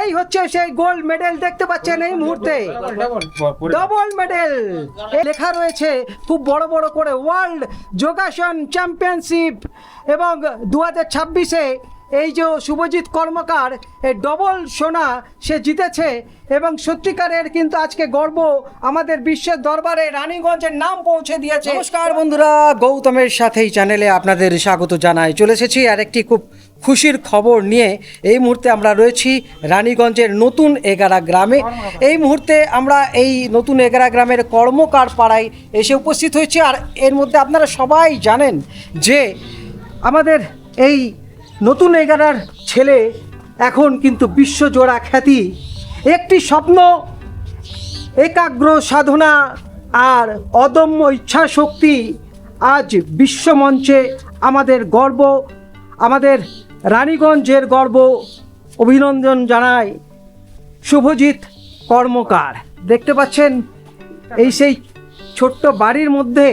এই হচ্ছে সেই গোল্ড মেডেল দেখতে পাচ্ছেন এই মুহূর্তে, ডবল মেডেল। লেখা রয়েছে খুব বড় বড় করে ওয়ার্ল্ড যোগাসন চ্যাম্পিয়নশিপ, এবং 2026-এ এই যে শুভজিৎ কর্মকার এই ডবল সোনা সে জিতেছে, এবং সত্যিকারের কিন্তু আজকে গর্ব আমাদের বিশ্বের দরবারে রানীগঞ্জের নাম পৌঁছে দিয়েছে। নমস্কার বন্ধুরা, গৌতমের সাথেই চ্যানেলে আপনাদের স্বাগত জানাই। চলে এসেছি আর একটি খুব খুশির খবর নিয়ে। এই মুহূর্তে আমরা রয়েছি রানীগঞ্জের নতুন এগারা গ্রামে। এই মুহূর্তে আমরা এই নতুন এগারা গ্রামের কর্মকার পাড়ায় এসে উপস্থিত হয়েছি। আর এর মধ্যে আপনারা সবাই জানেন যে আমাদের এই নতুন এগারার ছেলে এখন কিন্তু বিশ্বজোড়া খ্যাতি। একটি স্বপ্ন, একাগ্র সাধনা আর অদম্য ইচ্ছা শক্তি আজ বিশ্বমঞ্চে আমাদের গর্ব, আমাদের রানীগঞ্জের গর্ব। অভিনন্দন জানাই শুভজিৎ কর্মকার। দেখতে পাচ্ছেন এই সেই ছোট্ট বাড়ির মধ্যে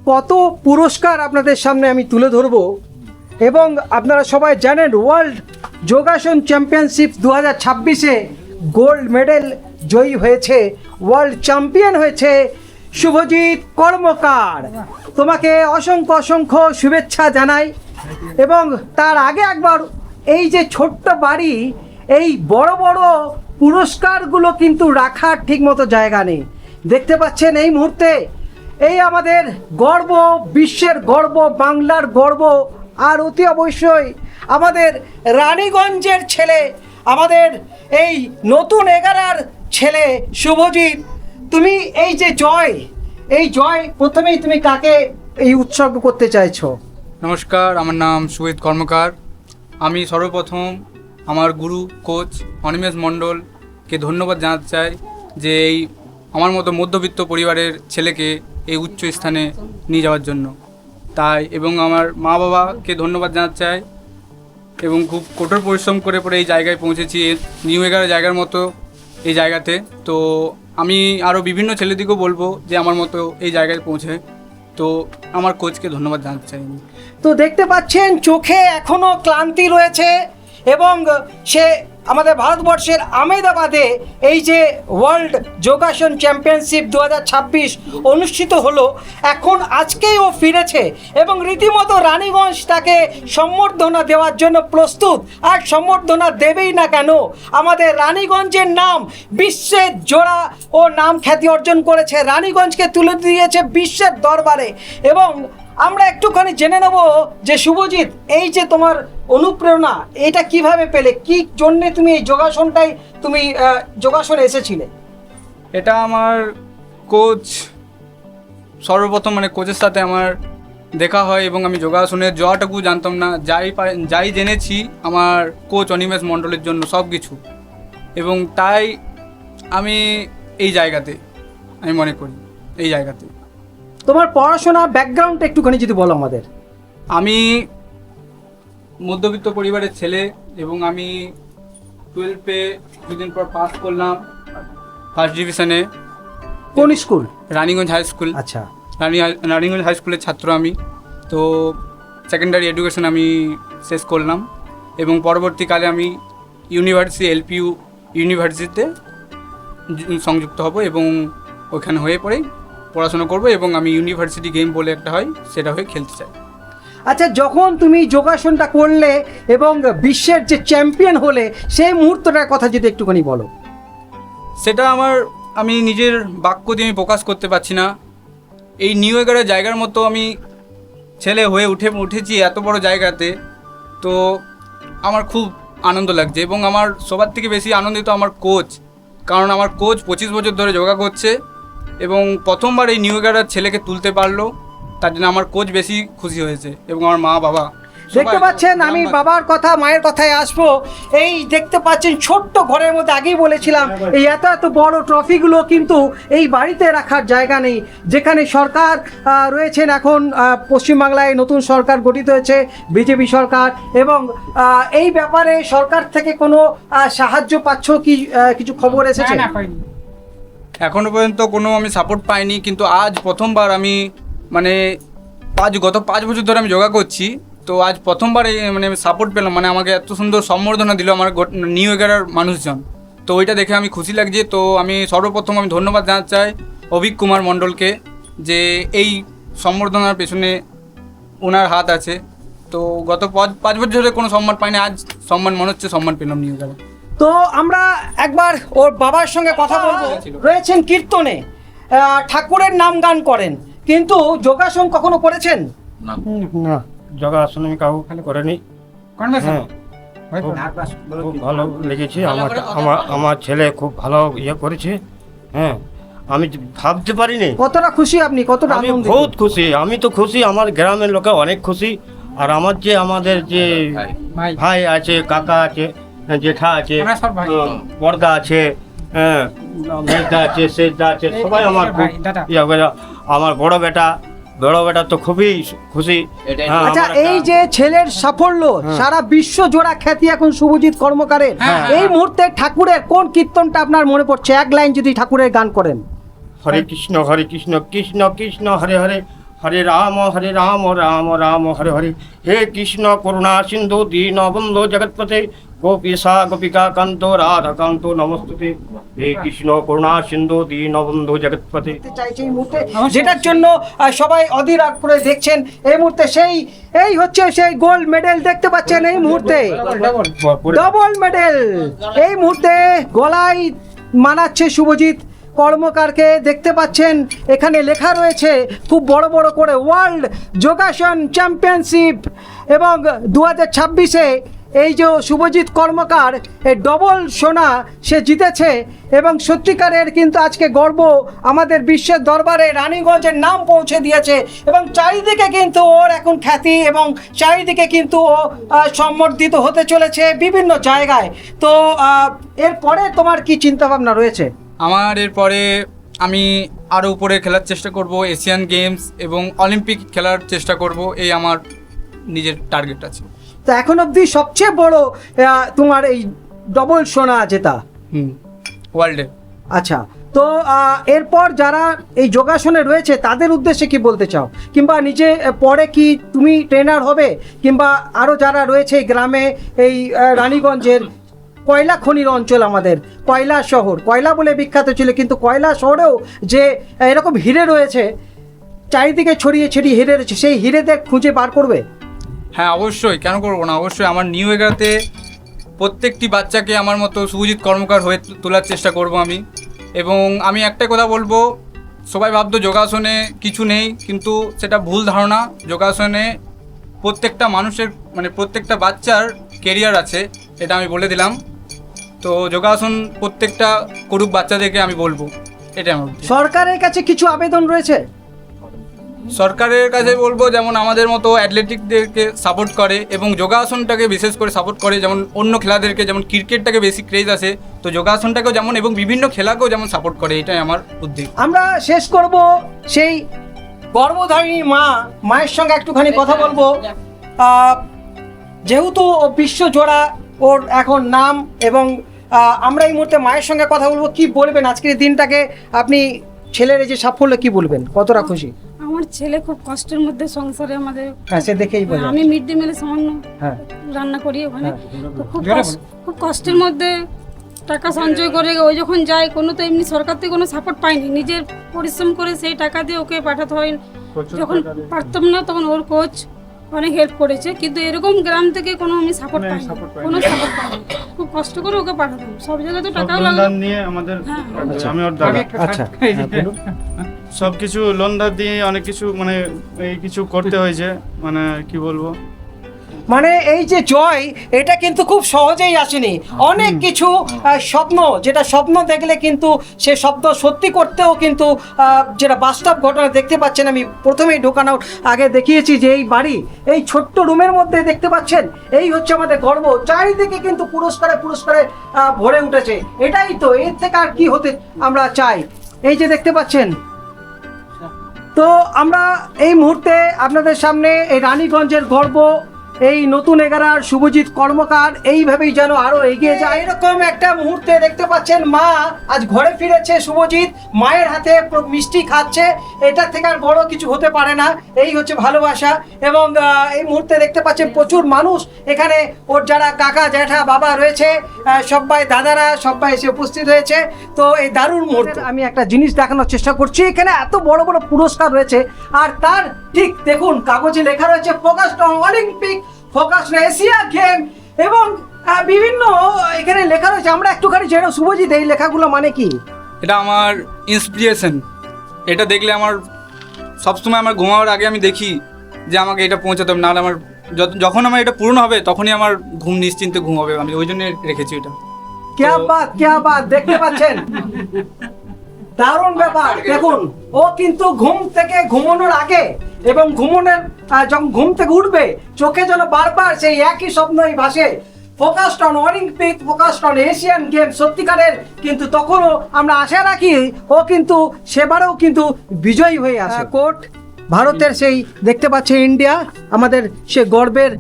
কত পুরস্কার আপনাদের সামনে আমি তুলে ধরব। এবং আপনারা সবাই জানেন ওয়ার্ল্ড যোগাসন চ্যাম্পিয়নশিপ 2026-এ গোল্ড মেডেল জয়ী হয়েছে, ওয়ার্ল্ড চ্যাম্পিয়ন হয়েছে শুভজিৎ কর্মকার। তোমাকে অসংখ্য অসংখ্য শুভেচ্ছা জানাই। এবং তার আগে একবার এই যে ছোট্ট বাড়ি, এই বড় বড় পুরস্কারগুলো কিন্তু রাখার ঠিকমতো জায়গা নেই। দেখতে পাচ্ছেন এই মুহূর্তে এই আমাদের গর্ব, বিশ্বের গর্ব, বাংলার গর্ব, আর অতি অবশ্যই আমাদের রানীগঞ্জের ছেলে, আমাদের এই নতুন এগারার ছেলে শুভজিৎ। তুমি এই যে জয়, এই জয় প্রথমেই তুমি কাকে এই উৎসর্গ করতে চাইছো? নমস্কার, আমার নাম শুভজিৎ কর্মকার। আমি সর্বপ্রথম আমার গুরু কোচ অনিমেষ মণ্ডলকে ধন্যবাদ জানাতে চাই যে এই আমার মতো মধ্যবিত্ত পরিবারের ছেলেকে এই উচ্চ স্থানে নিয়ে যাওয়ার জন্য। তাই এবং আমার মা বাবাকে ধন্যবাদ জানাতে চাই, এবং খুব কঠোর পরিশ্রম করে পরে এই জায়গায় পৌঁছেছি, নিউ এগারো জায়গার মতো এই জায়গাতে। তো আমি আরও বিভিন্ন ছেলেদিকেও বলবো যে আমার মতো এই জায়গায় পৌঁছে, তো আমার কোচকে ধন্যবাদ জানাতে চাই। তো দেখতে পাচ্ছেন চোখে এখনও ক্লান্তি রয়েছে, এবং সে আমাদের ভারতবর্ষের আহমেদাবাদে এই যে ওয়ার্ল্ড যোগাসন চ্যাম্পিয়নশিপ 2026 অনুষ্ঠিত হলো, এখন আজকেই ও ফিরেছে, এবং রীতিমতো রানীগঞ্জ তাকে সম্বর্ধনা দেওয়ার জন্য প্রস্তুত। আর সম্বর্ধনা দেবেই না কেন, আমাদের রানীগঞ্জের নাম বিশ্বের জোড়া ও নাম খ্যাতি অর্জন করেছে, রানীগঞ্জকে তুলে দিয়েছে বিশ্বের দরবারে। এবং আমরা একটুখানি জেনে নেব যে শুভজিৎ, এই যে তোমার অনুপ্রেরণা, এটা কিভাবে পেলে, কি জন্যে তুমি এই যোগাসনটাই তুমি যোগাসনে এসেছিলে? এটা আমার কোচ, সর্বপ্রথম মানে কোচের সাথে আমার দেখা হয়, এবং আমি যোগাসনের যাওয়াটুকু জানতাম না, যাই জেনেছি আমার কোচ অনিমেষ মণ্ডলের জন্য সব কিছু। এবং তাই আমি এই জায়গাতে, আমি মনে করি এই জায়গাতে। তোমার পড়াশোনা ব্যাকগ্রাউন্ডটা একটুখানি যদি বলো আমাদের। আমি মধ্যবিত্ত পরিবারের ছেলে, এবং আমি 12-এ দুদিন পর পাস করলাম ফার্স্ট ডিভিশনে। কোন স্কুল? Raniganj high school. আচ্ছা, রানীগঞ্জ হাই স্কুলের ছাত্র আমি। তো সেকেন্ডারি এডুকেশন আমি শেষ করলাম, এবং পরবর্তীকালে আমি এলপিইউ ইউনিভার্সিটিতে সংযুক্ত হব, এবং ওখানে হয়ে পরেই পড়াশোনা করব, এবং আমি ইউনিভার্সিটি গেম বলে একটা হয় সেটা হয়ে খেলতে চাই। আচ্ছা, যখন তুমি যোগাসনটা করলে এবং বিশ্বের যে চ্যাম্পিয়ন হলে, সেই মুহূর্তটার কথা যদি একটুখানি বলো। সেটা আমি নিজের বাক্য দিয়ে আমি প্রকাশ করতে পারছি না। এই নিউ এগারো জায়গার মতো আমি ছেলে হয়ে উঠেছি এত বড় জায়গাতে, তো আমার খুব আনন্দ লাগছে। এবং আমার সবার থেকে বেশি আনন্দিত আমার কোচ, কারণ আমার কোচ 25 বছর ধরে যোগা করছে, এবং প্রথমবার এই নিউ এগারোর ছেলেকে তুলতে পারলো, তার জন্য আমার কোচ বেশি খুশি হয়েছে, এবং আমার মা বাবা। দেখতে পাচ্ছেন, আমি বাবার কথা মায়ের কথায় আসবো। এই দেখতে পাচ্ছেন ছোট্ট ঘরের মধ্যে, আগেই বলেছিলাম এই এত এত বড় ট্রফিগুলো কিন্তু এই বাড়িতে রাখার জায়গা নেই। যেখানে সরকার রয়েছেন এখন, পশ্চিমবাংলায় নতুন সরকার গঠিত হয়েছে, বিজেপি সরকার, এবং এই ব্যাপারে সরকার থেকে কোনো সাহায্য পাচ্ছ কি, কিছু খবর এসেছে? এখনো পর্যন্ত কোনো আমি সাপোর্ট পাইনি, কিন্তু আজ প্রথমবার আমি মানে গত 5 বছর ধরে আমি যোগা করছি, তো আজ প্রথমবার মানে সাপোর্ট পেলাম, মানে আমাকে এত সুন্দর সম্বর্ধনা দিল আমার নিউ এগারার মানুষজন। তো ওইটা দেখে আমি খুশি লাগছে। তো আমি সর্বপ্রথম আমি ধন্যবাদ জানাতে চাই অভিক কুমার মণ্ডলকে, যে এই সম্বর্ধনার পেছনে ওনার হাত আছে। তো গত 5 বছর ধরে কোনো সম্মান পাইনি, আজ সম্মান মনে হচ্ছে সম্মান পেলাম নিউ এগারা। তো আমরা একবার ওর বাবার সঙ্গে কথা বলবো। রয়েছেন কীর্তনে, ঠাকুরের নাম গান করেন, কিন্তু যোগাসন কখনো করেছেন? না, যোগাসন আমি কাউ করেনি। হ্যাঁ, খুব ভালো লেগেছে। আমার ছেলে খুব ভালো করেছে। হ্যাঁ, আমি ভাবতে পারিনি। কতটা খুশি আপনি, কতটা আমি আনন্দিত? বহুত খুশি, আমি তো খুশি, আমার গ্রামের লোকে অনেক খুশি। আর আমাদের যে ভাই আছে, কাকা আছে, জেঠা আছে, বড়দা আছে, মেজদা আছে, শেষদা আছে, সবাই আমার খুব আমার বড় বেটা তো খুবই খুশি। হ্যাঁ, আচ্ছা, আমার একটা- এই যে ছেলের সাফল্য, সারা বিশ্ব জোড়া খ্যাতি এখন শুভজিৎ কর্মকারের। এই মুহূর্তে ঠাকুরের কোন কীর্তনটা আপনার মনে পড়ছে? এক লাইন যদি ঠাকুরের গান করেন। হরে কৃষ্ণ কৃষ্ণ কৃষ্ণ হরে হরে, হরে রাম রাম রাম হরে হরে। হে কৃষ্ণ করুণা সিন্ধু দীনবন্ধু জগৎপতে, গোপীসা গোপিকা কান্ত রাধা কান্ত নমস্তুতে। হে কৃষ্ণ করুণা সিন্ধু দীনবন্ধু জগৎপতে। চাইছে এই মুহূর্তে, যেটার জন্য সবাই অধীর আগ্রহে দেখছেন। এই মুহূর্তে এই হচ্ছে সেই গোল্ড মেডেল দেখতে পাচ্ছেন এই মুহূর্তে, ডবল মেডেল এই মুহূর্তে গলায় মানাচ্ছে শুভজিৎ কর্মকারকে। দেখতে পাচ্ছেন এখানে লেখা রয়েছে খুব বড় বড় করে ওয়ার্ল্ড যোগাসন চ্যাম্পিয়নশিপ, এবং 2026-এ এই যে শুভজিৎ কর্মকার এই ডবল সোনা সে জিতেছে। এবং সত্যিকারের কিন্তু আজকে গর্ব, আমাদের বিশ্বের দরবারে রানীগঞ্জের নাম পৌঁছে দিয়েছে, এবং চারিদিকে কিন্তু ওর এখন খ্যাতি, এবং চারিদিকে কিন্তু ও সম্বর্ধিত হতে চলেছে বিভিন্ন জায়গায়। তো এরপরে তোমার কি চিন্তাভাবনা রয়েছে? আমার এরপরে আমি আরও উপরে খেলার চেষ্টা করব, এশিয়ান গেমস এবং অলিম্পিক খেলার চেষ্টা করব, এই আমার নিজের টার্গেট আছে। তো এখন অবধি সবচেয়ে বড় তোমার এই ডবল সোনা জেতা ওয়ার্ল্ডে। আচ্ছা, তো এরপর যারা এই যোগাসনে রয়েছে তাদের উদ্দেশ্যে কি বলতে চাও, কিংবা নিজে পরে কি তুমি ট্রেনার হবে, কিংবা আরও যারা রয়েছে এই গ্রামে, এই রানীগঞ্জের কয়লা খনির অঞ্চল, আমাদের কয়লা শহর, কয়লা বলে বিখ্যাত ছিল, কিন্তু কয়লা শহরেও যে এরকম হিরে রয়েছে, চারিদিকে ছড়িয়ে ছিটিয়ে হিরে রয়েছে, সেই হিরেদের খুঁজে বার করবে? হ্যাঁ, অবশ্যই, কেন করবো না। অবশ্যই আমার নিউ এগারাতে প্রত্যেকটি বাচ্চাকে আমার মতো শুভজিৎ কর্মকার হয়ে তোলার চেষ্টা করব আমি। এবং আমি একটাই কথা বলবো, সবাই ভাবতো যোগাসনে কিছু নেই, কিন্তু সেটা ভুল ধারণা। যোগাসনে প্রত্যেকটা মানুষের, মানে প্রত্যেকটা বাচ্চার কেরিয়ার আছে, এটা আমি বলে দিলাম। তো যোগাসন প্রত্যেকটা করুক বাচ্চাদেরকে আমি বলবো, এটা আমার উদ্দেশ্য। সরকারের কাছে কিছু আবেদন রয়েছে? সরকারের কাছে বলবো যেমন আমাদের মতো অ্যাথলেটিকদেরকে সাপোর্ট করে, এবং যোগাসনটাকে বিশেষ করে সাপোর্ট করে। যেমন অন্য খেলাদেরকে, যেমন ক্রিকেটটাকে বেশি ক্রেজ আছে, তো যোগাসনটাকেও যেমন, এবং বিভিন্ন খেলাকেও যেমন সাপোর্ট করে, এটাই আমার উদ্দেশ্য। আমরা শেষ করব সেই গর্ভধারিণী মায়ের সঙ্গে একটুখানি কথা বলবো। যেহেতু বিশ্বজোড়া ওর এখন নাম, এবং আমরা এই মুহূর্তে মায়ের সঙ্গে কথা বলবো। কি বলবেন আজকের এই দিনটাকে আপনি, ছেলের এই যে সাফল্য, কি বলবেন, কতটা খুশি? আমার ছেলে খুব কষ্টের মধ্যে সংসারে আমাদের, হ্যাঁ, সে দেখেই বলে। আমি মিড ডে মিলে সামান্য হ্যাঁ, রান্না করি ওখানে। হ্যাঁ। তো খুব কষ্টের মধ্যে টাকা সঞ্চয় করে ওই যখন যায়, কোনো তো এমনি সরকার থেকে কোনো সাপোর্ট পাইনি, নিজের পরিশ্রম করে সেই টাকা দিয়ে ওকে পাঠাতে হয়। যখন পারতাম না তখন ওর কোচ অনেক হেল্প করেছে, কিন্তু এরকম গ্রাম থেকে কোনো আমি সাপোর্ট পাইনি, কোনো সাপোর্ট পাইনি। খুব কষ্ট করে ওকে পাঠাতাম, সব জায়গায় তো টাকাও লাগে নিয়ে আমাদের হ্যাঁ। আমি ওর দাদা আচ্ছা, সব কিছু লোন ধার দিয়ে অনেক কিছু, মানে এই কিছু করতে হয়েছে, মানে কি বলবো। মানে এই যে জয়, এটা কিন্তু খুব সহজেই আসেনি। অনেক কিছু স্বপ্ন, যেটা স্বপ্ন দেখলে কিন্তু সে স্বপ্ন সত্যি করতেও কিন্তু যেটা বাস্তব ঘটনা দেখতে পাচ্ছেন। আমি প্রথমেই ঢোকানোর আগে দেখিয়েছি যে এই বাড়ি, এই ছোট্ট রুমের মধ্যে দেখতে পাচ্ছেন, এই হচ্ছে আমাদের গর্ব। চারিদিকে কিন্তু পুরস্কারে ভরে উঠেছে। এটাই তো, এর থেকে আর কি হতে আমরা চাই। এই যে দেখতে পাচ্ছেন, তো আমরা এই মুহূর্তে আপনাদের সামনে এই রানীগঞ্জের গর্ব এই নতুন এগারার শুভজিৎ কর্মকার এইভাবেই যেন আরো এগিয়ে যায়। এরকম একটা মুহূর্তে দেখতে পাচ্ছেন মা আজ ঘরে ফিরেছে, শুভজিৎ মায়ের হাতে মিষ্টি খাচ্ছে, এটা থেকে আর বড় কিছু হতে পারে না। এই হচ্ছে ভালোবাসা। এবং এই মুহূর্তে দেখতে পাচ্ছেন প্রচুর মানুষ এখানে, ওর যারা কাকা জ্যাঠা বাবা রয়েছে সবাই দাদারা সবাই এসে উপস্থিত হয়েছে। তো এই দারুণ মুহূর্তে আমি একটা জিনিস দেখানোর চেষ্টা করছি, এখানে এত বড় বড় পুরস্কার রয়েছে আর তার ঠিক দেখুন কাগজে লেখা রয়েছে focused on Olympic, focused on Asia game এবং বিভিন্ন এখানে লেখা রয়েছে। আমরা একটুখানি জেনে শুভজিৎ এই লেখাগুলো মানে কি? এটা আমার ইন্সপিরেশন। এটা দেখলে আমার সবসময় আমার ঘুমাবার আগে আমি দেখি যে আমাকে এটা পৌঁছাতে হবে, নাহলে আমার যখন আমার এটা পূরণ হবে তখনই আমার ঘুম নিশ্চিন্তে ঘুম হবে। আমি ওই জন্য রেখেছি এটা। क्या बात দেখতে পাচ্ছেন, দারুণ ব্যাপার। দেখুন ও কিন্তু ঘুম থেকে ঘুমানোর আগে এবং ঘুমানোর যখন ঘুম থেকে উঠবে চোখে যেন বারবার সেই একই স্বপ্নই ভাসে, focused on Olympic, focused on Asian game. সত্যিকারের কিন্তু তখনও আমরা আশা রাখি ও কিন্তু সেবারেও কিন্তু বিজয়ী হয়ে আসে। কোর্ট ভারতের সেই দেখতে পাচ্ছে ইন্ডিয়া আমাদের সে গর্বের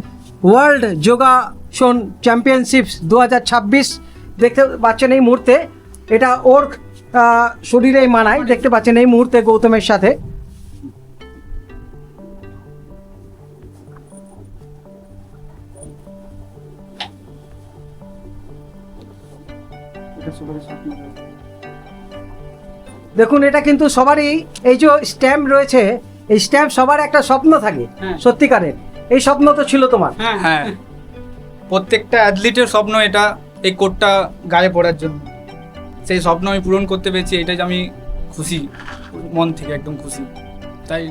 ওয়ার্ল্ড যোগাসন চ্যাম্পিয়নশিপস 2026 দেখতে পাচ্ছেন এই মুহূর্তে। এটা ওর শরীরেই মানায়, দেখতে পাচ্ছেন এই মুহূর্তে গৌতমের সাথে। দেখুন এটা কিন্তু সবারই এই যে স্ট্যাম্প রয়েছে, এই স্ট্যাম্প সবার একটা স্বপ্ন থাকে সত্যিকারের। এই স্বপ্ন তো ছিল তোমার। হ্যাঁ, প্রত্যেকটা অ্যাথলিটের স্বপ্ন এটা, এই কোটটা গায়ে পড়ার জন্য। সেই স্বপ্ন আমি পূরণ করতে পেরেছি, এটাই আমি খুশি, মন থেকে একদম খুশি। তাই